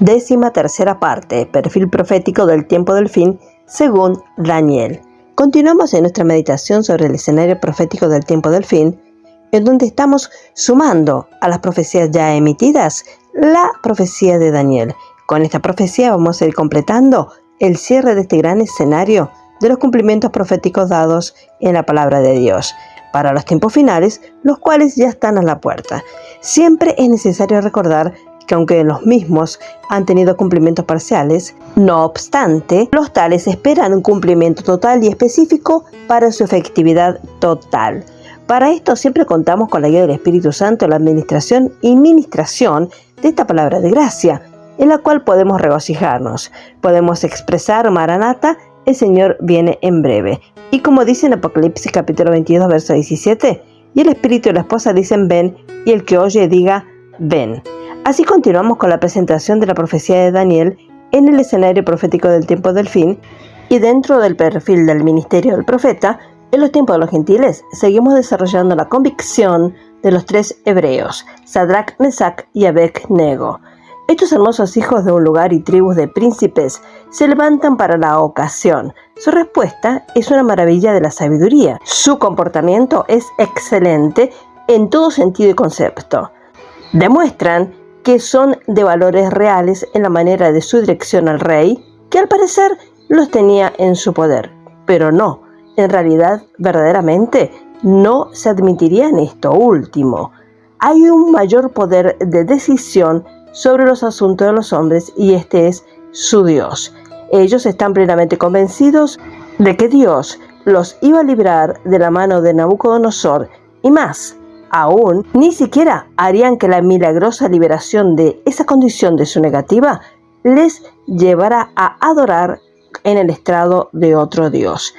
13ª parte, perfil profético del tiempo del fin, según Daniel. Continuamos en nuestra meditación sobre el escenario profético del tiempo del fin, en donde estamos sumando a las profecías ya emitidas la profecía de Daniel. Con esta profecía vamos a ir completando el cierre de este gran escenario de los cumplimientos proféticos dados en la palabra de Dios para los tiempos finales, los cuales ya están a la puerta. Siempre es necesario recordar que aunque los mismos han tenido cumplimientos parciales, no obstante, los tales esperan un cumplimiento total y específico para su efectividad total. Para esto siempre contamos con la guía del Espíritu Santo en la administración y ministración de esta palabra de gracia, en la cual podemos regocijarnos. Podemos expresar, Maranata, el Señor viene en breve. Y como dice en Apocalipsis capítulo 22, verso 17, y el Espíritu y la esposa dicen ven, y el que oye diga ven. Así continuamos con la presentación de la profecía de Daniel en el escenario profético del tiempo del fin, y dentro del perfil del ministerio del profeta, en los tiempos de los gentiles, seguimos desarrollando la convicción de los tres hebreos, Sadrach, Mesach y Abed-Nego. Estos hermosos hijos de un lugar y tribus de príncipes se levantan para la ocasión. Su respuesta es una maravilla de la sabiduría. Su comportamiento es excelente en todo sentido y concepto. Demuestran que son de valores reales en la manera de su dirección al rey, que al parecer los tenía en su poder. Pero no, en realidad, verdaderamente, no se admitirían esto último. Hay un mayor poder de decisión sobre los asuntos de los hombres y este es su Dios. Ellos están plenamente convencidos de que Dios los iba a librar de la mano de Nabucodonosor y más. Aún, ni siquiera harían que la milagrosa liberación de esa condición de su negativa les llevara a adorar en el estrado de otro Dios.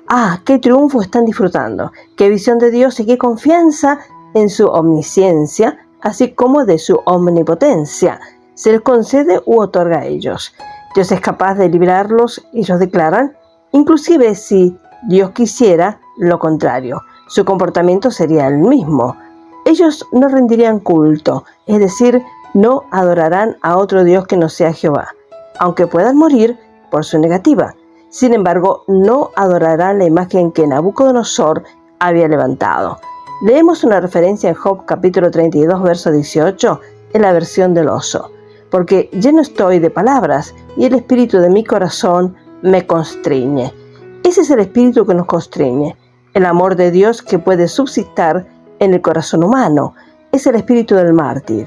¡Ah, qué triunfo están disfrutando! ¡Qué visión de Dios y qué confianza en su omnisciencia, así como de su omnipotencia! Se les concede u otorga a ellos. Dios es capaz de librarlos, ellos declaran, inclusive si Dios quisiera lo contrario. Su comportamiento sería el mismo. Ellos no rendirían culto, es decir, no adorarán a otro Dios que no sea Jehová, aunque puedan morir por su negativa. Sin embargo, no adorarán la imagen que Nabucodonosor había levantado. Leemos una referencia en Job capítulo 32, verso 18, en la versión del oso. Porque lleno estoy de palabras, y el espíritu de mi corazón me constriñe. Ese es el espíritu que nos constriñe. El amor de Dios que puede subsistir en el corazón humano es el espíritu del mártir,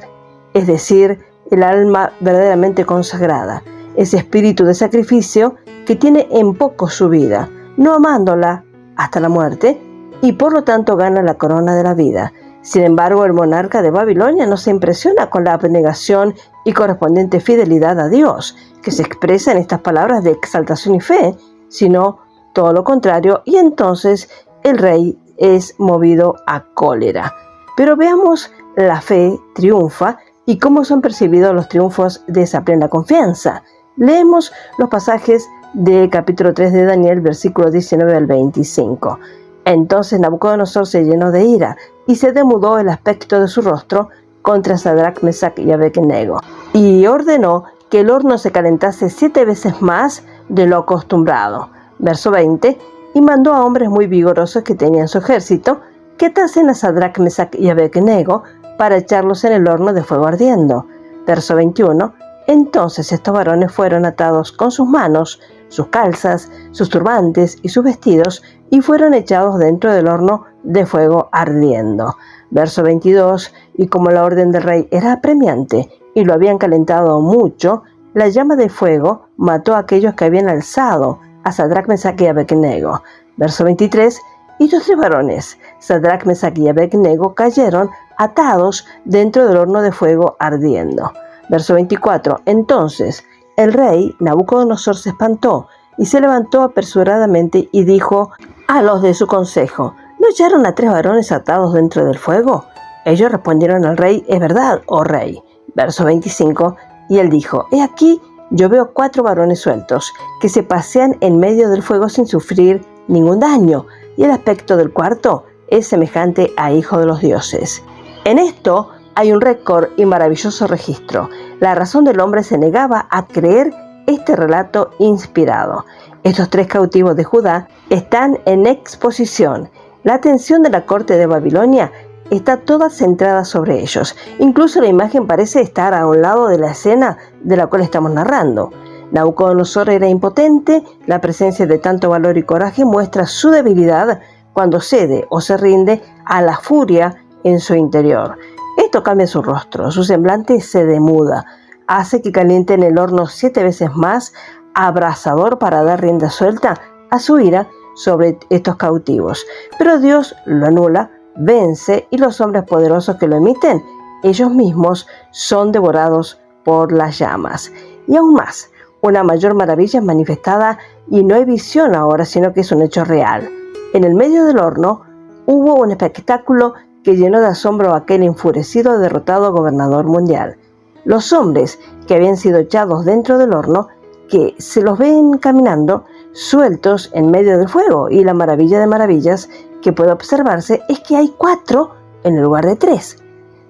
es decir, el alma verdaderamente consagrada, ese espíritu de sacrificio que tiene en poco su vida, no amándola hasta la muerte y por lo tanto gana la corona de la vida. Sin embargo, el monarca de Babilonia no se impresiona con la abnegación y correspondiente fidelidad a Dios, que se expresa en estas palabras de exaltación y fe, sino todo lo contrario, y entonces el rey es movido a cólera. Pero veamos, la fe triunfa y cómo son percibidos los triunfos de esa plena confianza. Leemos los pasajes del capítulo 3 de Daniel, versículos 19 al 25. Entonces Nabucodonosor se llenó de ira y se demudó el aspecto de su rostro contra Sadrach, Mesach y Abed-Nego, y ordenó que el horno se calentase 7 veces más de lo acostumbrado. Verso 20. Y mandó a hombres muy vigorosos que tenían su ejército, que atasen a Sadrach, Mesach y Abed-Nego para echarlos en el horno de fuego ardiendo. Verso 21. Entonces estos varones fueron atados con sus manos, sus calzas, sus turbantes y sus vestidos, y fueron echados dentro del horno de fuego ardiendo. Verso 22. Y como la orden del rey era apremiante, y lo habían calentado mucho, la llama de fuego mató a aquellos que habían alzado a Sadrach, Mesach y Abed-Nego. Verso 23. Y los 3 varones, Sadrach, Mesach y Abed-Nego, cayeron atados dentro del horno de fuego ardiendo. Verso 24. Entonces el rey Nabucodonosor se espantó y se levantó apresuradamente y dijo a los de su consejo: ¿no echaron a 3 varones atados dentro del fuego? Ellos respondieron al rey: es verdad, oh rey. Verso 25. Y él dijo: he aquí, yo veo 4 varones sueltos, que se pasean en medio del fuego sin sufrir ningún daño, y el aspecto del cuarto es semejante a hijo de los dioses. En esto hay un récord y maravilloso registro. La razón del hombre se negaba a creer este relato inspirado. Estos 3 cautivos de Judá están en exposición. La atención de la corte de Babilonia está toda centrada sobre ellos. Incluso la imagen parece estar a un lado de la escena de la cual estamos narrando. Nabucodonosor era impotente. La presencia de tanto valor y coraje muestra su debilidad cuando cede o se rinde a la furia en su interior. Esto cambia su rostro, su semblante se demuda, hace que caliente en el horno 7 veces más abrasador para dar rienda suelta a su ira sobre estos cautivos. Pero Dios lo anula, vence, y los hombres poderosos que lo emiten, ellos mismos son devorados por las llamas. Y aún más, una mayor maravilla es manifestada, y no hay visión ahora, sino que es un hecho real. En el medio del horno hubo un espectáculo que llenó de asombro a aquel enfurecido, derrotado gobernador mundial. Los hombres que habían sido echados dentro del horno, que se los ven caminando sueltos en medio del fuego, y la maravilla de maravillas que puede observarse es que hay 4 en el lugar de 3.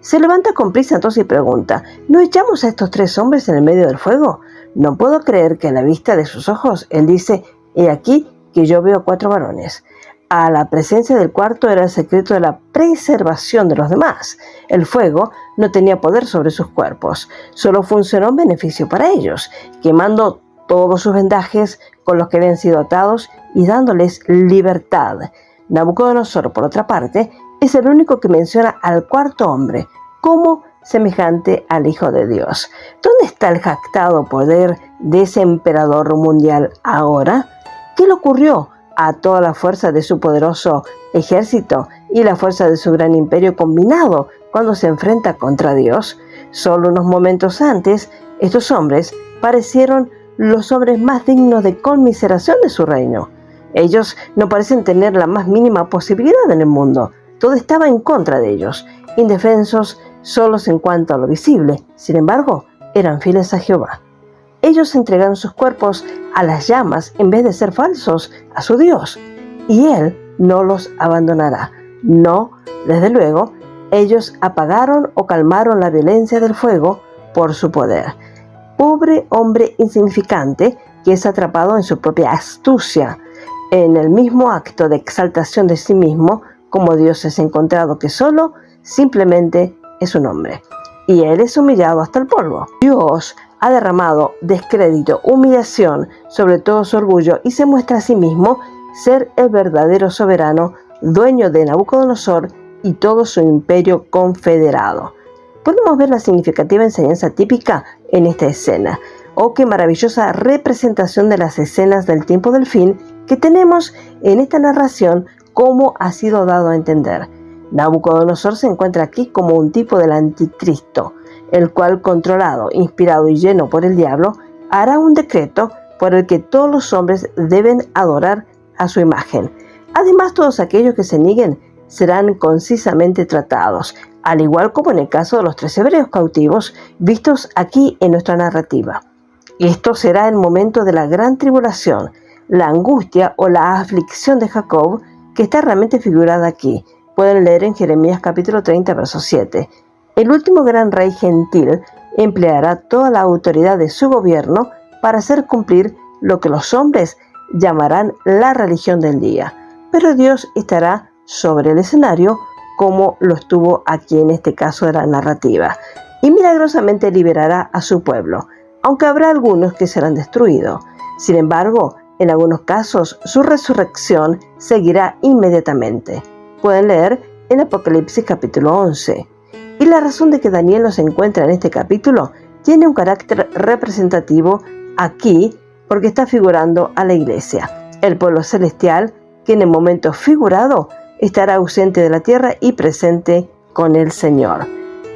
Se levanta con prisa entonces y pregunta: ¿no echamos a estos 3 hombres en el medio del fuego? No puedo creer que a la vista de sus ojos. Él dice: he aquí que yo veo 4 varones. A la presencia del cuarto era el secreto de la preservación de los demás. El fuego no tenía poder sobre sus cuerpos, solo funcionó en beneficio para ellos, quemando todos sus vendajes con los que habían sido atados y dándoles libertad. Nabucodonosor, por otra parte, es el único que menciona al cuarto hombre como semejante al Hijo de Dios. ¿Dónde está el jactado poder de ese emperador mundial ahora? ¿Qué le ocurrió a toda la fuerza de su poderoso ejército y la fuerza de su gran imperio combinado cuando se enfrenta contra Dios? Solo unos momentos antes, estos hombres parecieron los hombres más dignos de conmiseración de su reino. Ellos no parecen tener la más mínima posibilidad en el mundo. Todo estaba en contra de ellos, indefensos, solos en cuanto a lo visible. Sin embargo, eran fieles a Jehová. Ellos entregaron sus cuerpos a las llamas en vez de ser falsos a su Dios, y Él no los abandonará. No, desde luego, ellos apagaron o calmaron la violencia del fuego por su poder. Pobre hombre insignificante que es atrapado en su propia astucia, en el mismo acto de exaltación de sí mismo, como Dios es encontrado que solo, simplemente es un hombre, y Él es humillado hasta el polvo. Dios ha derramado descrédito, humillación sobre todo su orgullo, y se muestra a sí mismo ser el verdadero soberano, dueño de Nabucodonosor y todo su imperio confederado. Podemos ver la significativa enseñanza típica en esta escena. Oh, qué maravillosa representación de las escenas del tiempo del fin que tenemos en esta narración, como ha sido dado a entender. Nabucodonosor se encuentra aquí como un tipo del anticristo, el cual, controlado, inspirado y lleno por el diablo, hará un decreto por el que todos los hombres deben adorar a su imagen. Además, todos aquellos que se nieguen serán concisamente tratados, al igual como en el caso de los 3 hebreos cautivos vistos aquí en nuestra narrativa. Esto será el momento de la gran tribulación, la angustia o la aflicción de Jacob, que está realmente figurada aquí. Pueden leer en Jeremías capítulo 30, verso 7. El último gran rey gentil empleará toda la autoridad de su gobierno para hacer cumplir lo que los hombres llamarán la religión del día. Pero Dios estará sobre el escenario, como lo estuvo aquí en este caso de la narrativa, y milagrosamente liberará a su pueblo, aunque habrá algunos que serán destruidos. Sin embargo, en algunos casos su resurrección seguirá inmediatamente. Pueden leer en Apocalipsis capítulo 11. Y la razón de que Daniel nos encuentra en este capítulo tiene un carácter representativo aquí, porque está figurando a la iglesia, el pueblo celestial, que en el momento figurado estará ausente de la tierra y presente con el Señor.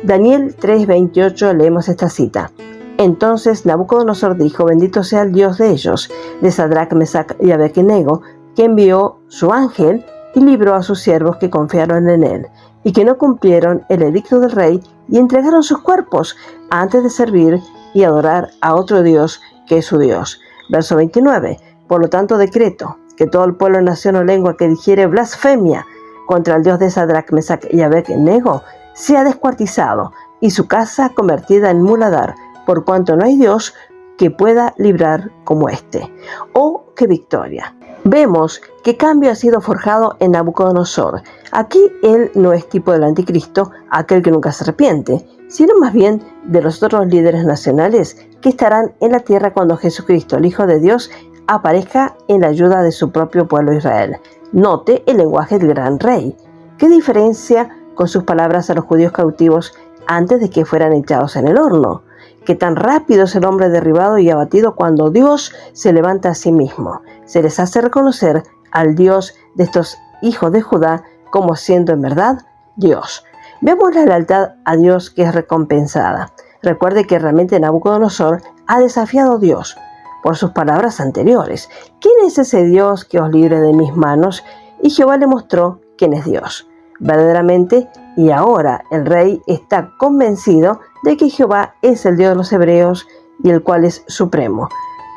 Daniel 3:28 leemos esta cita. Entonces Nabucodonosor dijo: bendito sea el Dios de ellos, de Sadrach, Mesach y Abednego, que envió su ángel y libró a sus siervos que confiaron en él, y que no cumplieron el edicto del rey y entregaron sus cuerpos antes de servir y adorar a otro Dios que es su Dios. Verso 29. Por lo tanto decreto que todo el pueblo, nación o lengua que dijere blasfemia contra el Dios de Sadrach, Mesach y Abednego sea descuartizado, y su casa convertida en muladar, por cuanto no hay Dios que pueda librar como éste. ¡Oh, qué victoria! Vemos que cambio ha sido forjado en Nabucodonosor. Aquí él no es tipo del anticristo, aquel que nunca se arrepiente, sino más bien de los otros líderes nacionales que estarán en la tierra cuando Jesucristo, el Hijo de Dios, aparezca en la ayuda de su propio pueblo Israel. Note el lenguaje del gran rey. ¿Qué diferencia con sus palabras a los judíos cautivos antes de que fueran echados en el horno? Que tan rápido es el hombre derribado y abatido cuando Dios se levanta a sí mismo. Se les hace reconocer al Dios de estos hijos de Judá como siendo en verdad Dios. Veamos la lealtad a Dios que es recompensada. Recuerde que realmente Nabucodonosor ha desafiado a Dios por sus palabras anteriores. ¿Quién es ese Dios que os libre de mis manos? Y Jehová le mostró quién es Dios. Verdaderamente, y ahora el rey está convencido de que Jehová es el Dios de los hebreos y el cual es supremo.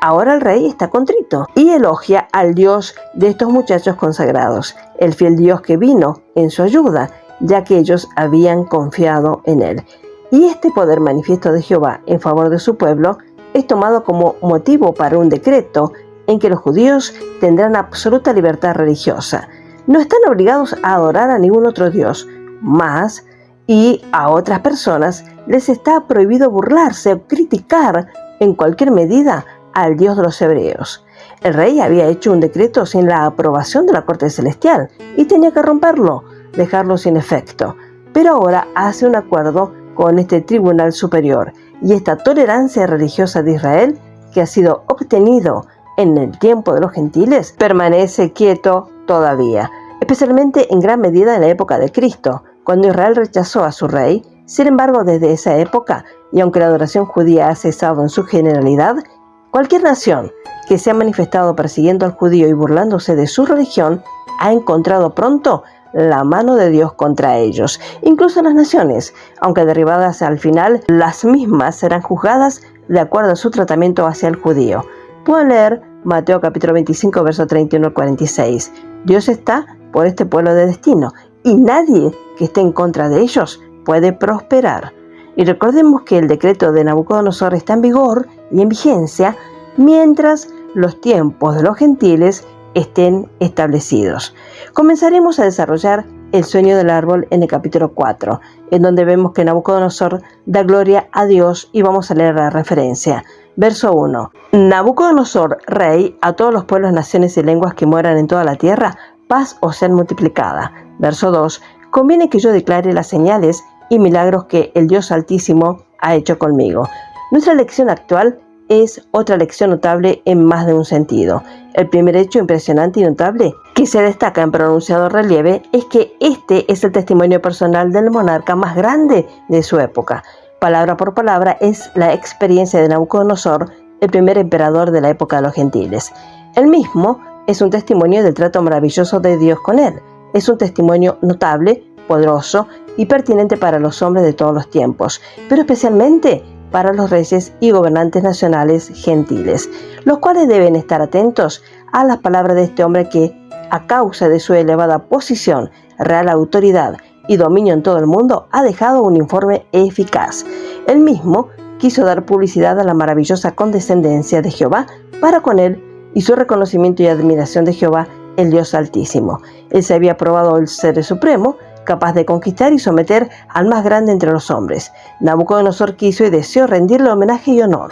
Ahora el rey está contrito y elogia al Dios de estos muchachos consagrados, el fiel Dios que vino en su ayuda, ya que ellos habían confiado en él. Y este poder manifiesto de Jehová en favor de su pueblo es tomado como motivo para un decreto en que los judíos tendrán absoluta libertad religiosa. No están obligados a adorar a ningún otro Dios más, y a otras personas les está prohibido burlarse o criticar en cualquier medida al Dios de los hebreos. El rey había hecho un decreto sin la aprobación de la corte celestial y tenía que romperlo, dejarlo sin efecto. Pero ahora hace un acuerdo con este tribunal superior, y esta tolerancia religiosa de Israel, que ha sido obtenido en el tiempo de los gentiles, permanece quieto todavía, especialmente en gran medida en la época de Cristo, cuando Israel rechazó a su rey. Sin embargo, desde esa época, y aunque la adoración judía ha cesado en su generalidad, cualquier nación que se ha manifestado persiguiendo al judío y burlándose de su religión ha encontrado pronto la mano de Dios contra ellos. Incluso las naciones, aunque derribadas al final, las mismas serán juzgadas de acuerdo a su tratamiento hacia el judío. Pueden leer Mateo capítulo 25, verso 31 al 46. Dios está por este pueblo de destino, y nadie que esté en contra de ellos puede prosperar. Y recordemos que el decreto de Nabucodonosor está en vigor y en vigencia mientras los tiempos de los gentiles estén establecidos. Comenzaremos a desarrollar el sueño del árbol en el capítulo 4, en donde vemos que Nabucodonosor da gloria a Dios, y vamos a leer la referencia. Verso 1. Nabucodonosor, rey, a todos los pueblos, naciones y lenguas que moran en toda la tierra, paz os sea multiplicada. Verso 2. Conviene que yo declare las señales y milagros que el Dios Altísimo ha hecho conmigo. Nuestra lección actual es otra lección notable en más de un sentido. El primer hecho impresionante y notable que se destaca en pronunciado relieve es que este es el testimonio personal del monarca más grande de su época. Palabra por palabra es la experiencia de Nabucodonosor, el primer emperador de la época de los gentiles. El mismo es un testimonio del trato maravilloso de Dios con él. Es un testimonio notable, poderoso y pertinente para los hombres de todos los tiempos, pero especialmente para los reyes y gobernantes nacionales gentiles, los cuales deben estar atentos a las palabras de este hombre que, a causa de su elevada posición, real autoridad y dominio en todo el mundo, ha dejado un informe eficaz. Él mismo quiso dar publicidad a la maravillosa condescendencia de Jehová para con él y su reconocimiento y admiración de Jehová, el Dios Altísimo. Él se había probado el ser supremo, capaz de conquistar y someter al más grande entre los hombres. Nabucodonosor quiso y deseó rendirle homenaje y honor.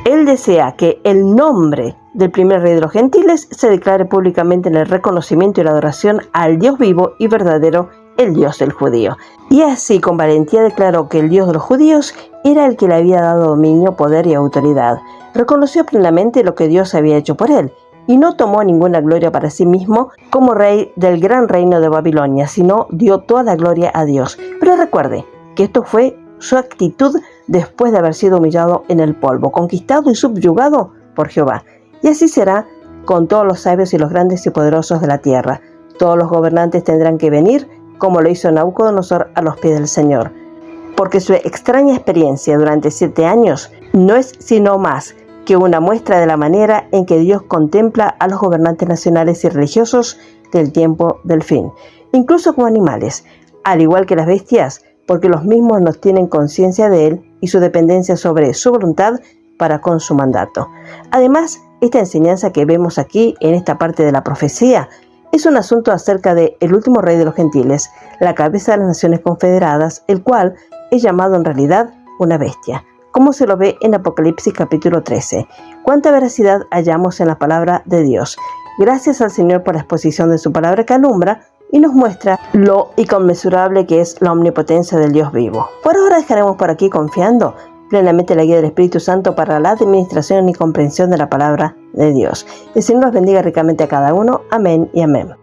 Él desea que el nombre del primer rey de los gentiles se declare públicamente en el reconocimiento y la adoración al Dios vivo y verdadero, el Dios del judío. Y así con valentía declaró que el Dios de los judíos era el que le había dado dominio, poder y autoridad. Reconoció plenamente lo que Dios había hecho por él, y no tomó ninguna gloria para sí mismo como rey del gran reino de Babilonia, sino dio toda la gloria a Dios. Pero recuerde que esto fue su actitud después de haber sido humillado en el polvo, conquistado y subyugado por Jehová. Y así será con todos los sabios y los grandes y poderosos de la tierra. Todos los gobernantes tendrán que venir, como lo hizo Nabucodonosor, a los pies del Señor. Porque su extraña experiencia durante 7 años no es sino más que una muestra de la manera en que Dios contempla a los gobernantes nacionales y religiosos del tiempo del fin, incluso como animales, al igual que las bestias, porque los mismos nos tienen conciencia de Él y su dependencia sobre su voluntad para con su mandato. Además, esta enseñanza que vemos aquí en esta parte de la profecía es un asunto acerca de el último rey de los gentiles, la cabeza de las naciones confederadas, el cual es llamado en realidad una bestia, como se lo ve en Apocalipsis capítulo 13. Cuánta veracidad hallamos en la palabra de Dios. Gracias al Señor por la exposición de su palabra que alumbra y nos muestra lo inconmensurable que es la omnipotencia del Dios vivo. Por ahora dejaremos por aquí confiando plenamente la guía del Espíritu Santo para la administración y comprensión de la palabra de Dios. El Señor los bendiga ricamente a cada uno. Amén y amén.